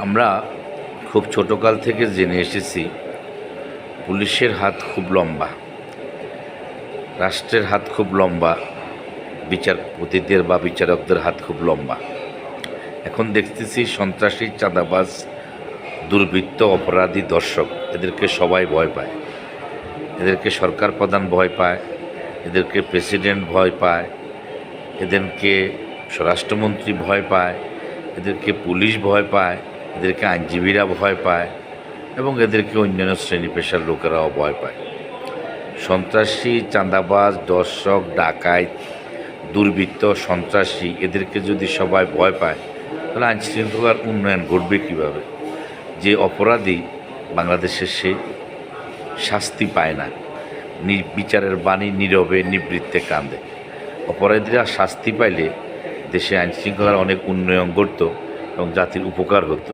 আমরা খুব ছোটকাল থেকে জেনে এসেছি পুলিশের হাত খুব লম্বা, রাষ্ট্রের হাত খুব লম্বা, বিচারপতিদের বা বিচারকদের হাত খুব লম্বা। এখন দেখতেছি সন্ত্রাসী, চাঁদাবাজ, দুর্বৃত্ত, অপরাধী, দর্শক এদেরকে সবাই ভয় পায়। এদেরকে সরকার প্রধান ভয় পায়, এদেরকে প্রেসিডেন্ট ভয় পায়, এদেরকে স্বরাষ্ট্রমন্ত্রী ভয় পায়, এদেরকে পুলিশ ভয় পায়, এদেরকে আইনজীবীরা ভয় পায় এবং এদেরকে অন্যান্য শ্রেণী পেশার লোকেরাও ভয় পায়। সন্ত্রাসী, চাঁদাবাজ, দর্শক, ডাকাত, দুর্বৃত্ত, সন্ত্রাসী এদেরকে যদি সবাই ভয় পায় তাহলে আইনশৃঙ্খলার উন্নয়ন ঘটবে কীভাবে? যে অপরাধী বাংলাদেশে সে শাস্তি পায় না, বিচারের বাণী নীরবে নিবৃত্তে কাঁদে। অপরাধীরা শাস্তি পাইলে দেশে আইনশৃঙ্খলার অনেক উন্নয়ন ঘটত এবং জাতির উপকার হতো।